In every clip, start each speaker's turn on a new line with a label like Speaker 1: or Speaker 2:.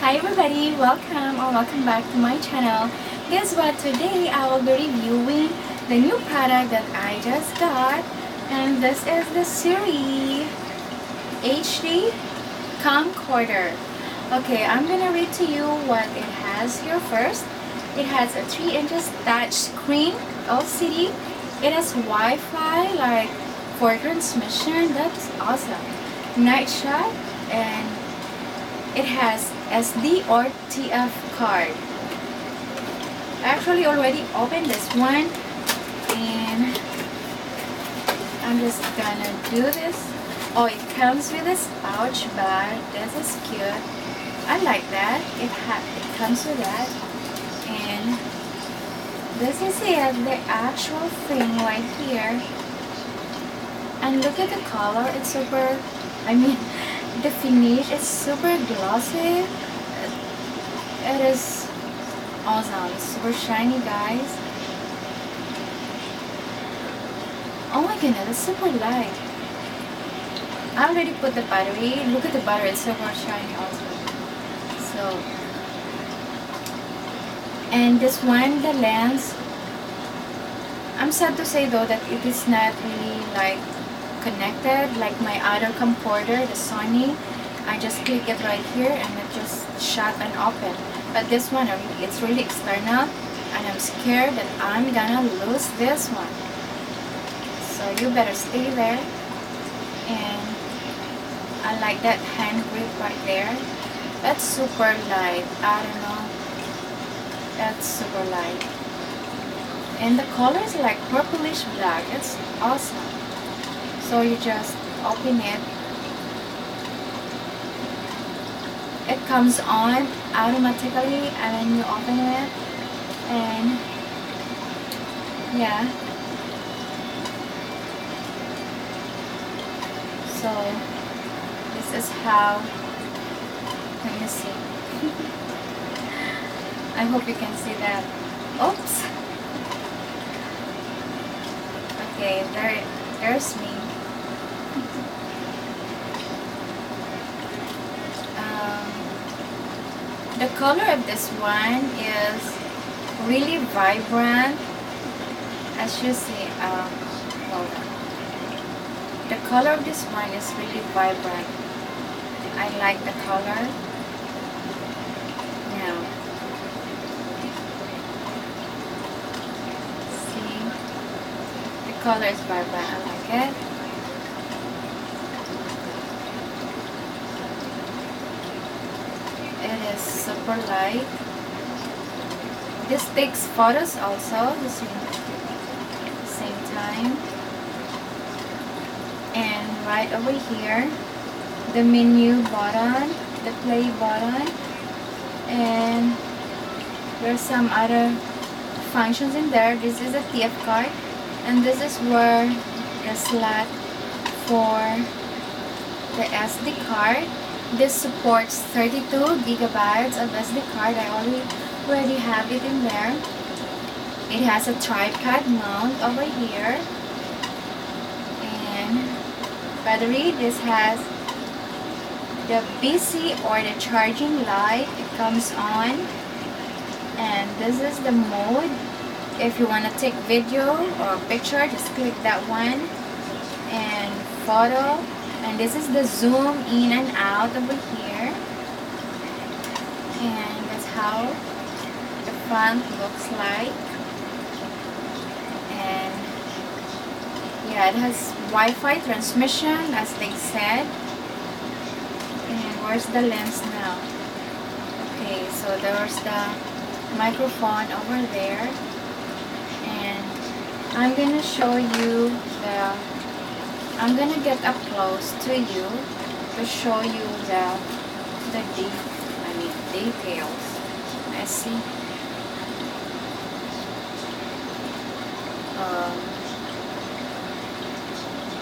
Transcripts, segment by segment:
Speaker 1: Hi everybody, welcome or welcome back to my channel. Guess what, today I will be reviewing the new product that I just got, and this is the SEREE HD Camcorder. Okay, I'm gonna read to you what it has here first. It has a 3" touch screen LCD. It has Wi-Fi like for transmission. That's awesome. Night shot, and it has SD or TF card. I actually already opened this one, and I'm just gonna do this. Oh, it comes with this pouch bag. This is cute. I like that. It comes with that, and this is it, the actual thing right here. And look at the color. It's super. The finish is super glossy. It is awesome. It's super shiny, guys. Oh my goodness, it's super light. I already put the battery. Look at the battery. It's super shiny also. So, and this one, the lens, I'm sad to say though that it is not really like connected like my other camcorder, the Sony. I just click it right here and it just shut and open. But this one, it's really external, and I'm scared that I'm gonna lose this one. So you better stay there. And I like that hand grip right there. That's super light. I don't know. That's super light. And the color is like purplish black. It's awesome. So you just open it. It comes on automatically, and then you open it, and yeah. So this is how. Let me see. I hope you can see that. Oops. Okay, there's me. The color of this one is really vibrant. As you see, hold on. The color of this one is really vibrant. I like the color. Now, see, the color is vibrant. I like it. It is super light. This takes photos also at the same time. And right over here, the menu button, the play button, and there's some other functions in there. This is a TF card, and this is where the slot for the SD card. This supports 32 gigabytes of SD card. I already have it in there. It has a tripod mount over here. And battery, this has the BC or the charging light. It comes on. And this is the mode. If you want to take video or picture, just click that one. And photo. And this is the zoom in and out over here. And that's how the front looks like. And yeah, it has Wi-Fi transmission, as they said. And where's the lens now? Okay, so there's the microphone over there. And I'm gonna show you I'm gonna get up close to you to show you the details. Let's see.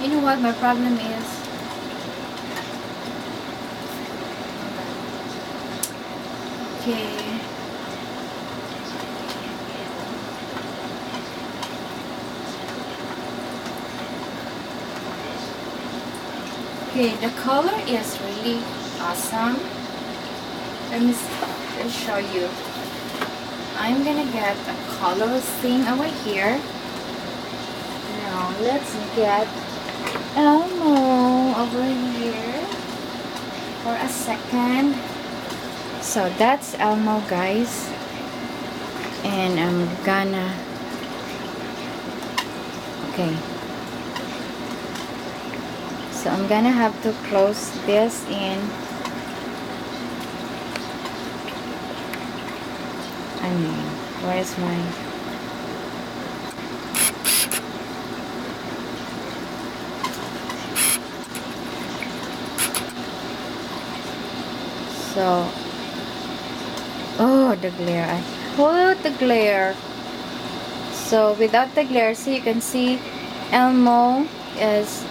Speaker 1: You know what my problem is? Okay. Okay, the color is really awesome. let me show you. I'm gonna get a color thing over here. Now let's get Elmo over here for a second. So that's Elmo, guys, and I'm gonna so I'm gonna have to close this in. Where's mine? So, oh, the glare. The glare. So without the glare, see, you can see Elmo is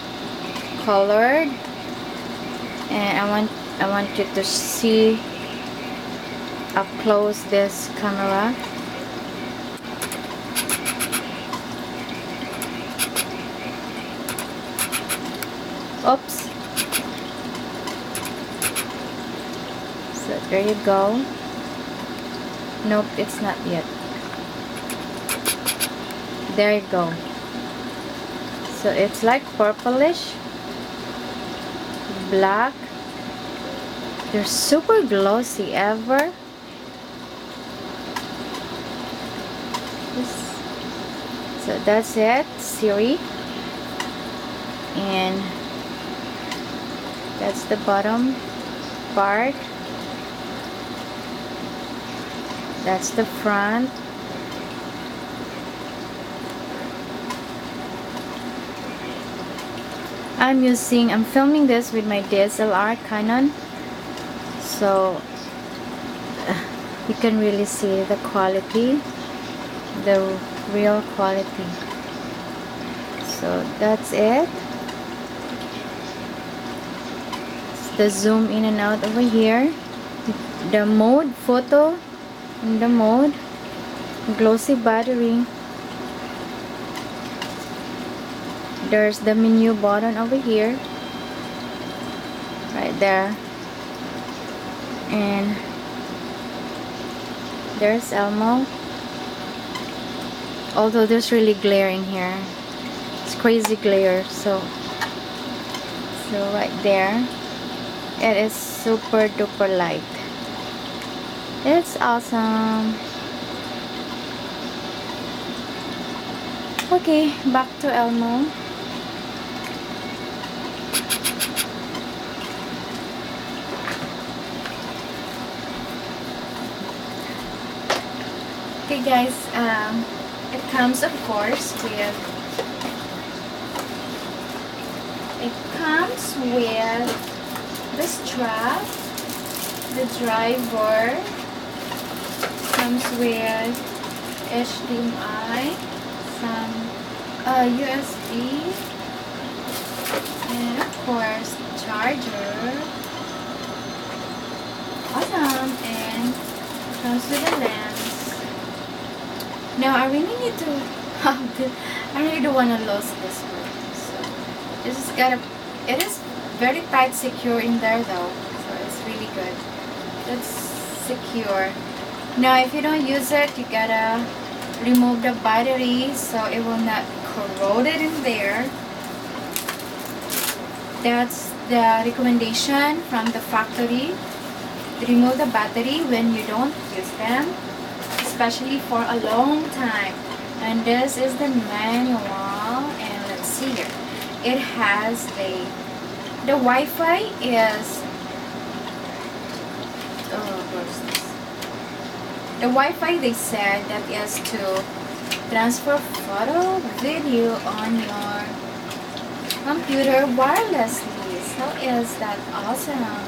Speaker 1: colored, and I want you to see up close this camera. Oops. So there you go. Nope, it's not yet. There you go. So it's like purplish, black. They're super glossy ever. So that's it, SEREE. And that's the bottom part. That's the front. I'm filming this with my DSLR Canon, so you can really see the quality, the real quality. So that's it. It's the zoom in and out over here. The mode, photo in the mode, glossy battery. There's the menu button over here, right there, and there's Elmo. Although there's really glare in here, it's crazy glare. So right there, it is super duper light. It's awesome. Okay, back to Elmo. Okay guys, it comes of course with the strap, the driver, comes with HDMI, some USB, and of course charger. Awesome. And comes with a lens. Now I really need to have this. I really don't want to lose this one. So it is very tight secure in there though, so it's really good. It's secure. Now if you don't use it, you gotta remove the battery so it will not corrode it in there. That's the recommendation from the factory. Remove the battery when you don't use them, especially for a long time. And this is the manual, and let's see here. It has the Wi-Fi is where's this? The Wi-Fi, they said, that is to transfer photo, video on your computer wirelessly. So is that awesome?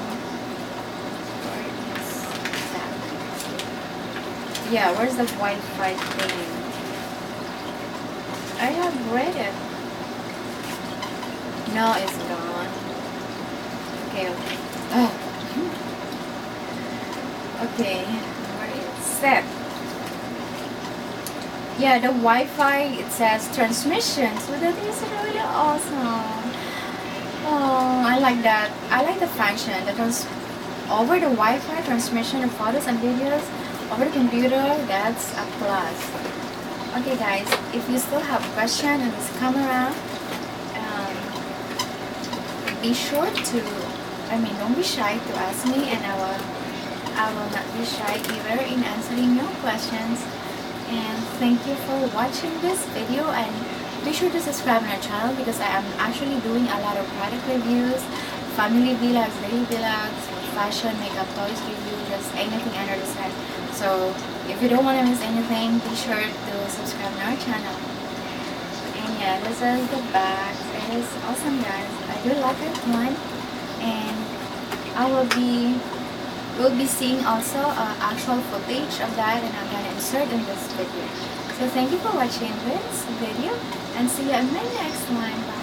Speaker 1: Yeah, where's the Wi-Fi thing? I have read it. No, it's gone. Okay. Oh. Okay, where is set? Yeah, the Wi-Fi, it says transmission. So that is really awesome. Oh, I like that. I like the function, over the Wi-Fi transmission of photos and videos over the computer, that's a plus. Okay guys, if you still have question on this camera, be sure to, don't be shy to ask me, and I will not be shy either in answering your questions. And thank you for watching this video, and be sure to subscribe to our channel because I am actually doing a lot of product reviews, family vlogs, daily vlogs, fashion, makeup, toys review, just anything under the sun. So if you don't want to miss anything, be sure to subscribe to our channel. And yeah, this is the back. It is awesome guys. I do like it one, and we'll be seeing also actual footage of that, and I'm gonna insert in this video. So thank you for watching this video, and see you in my next one. Bye.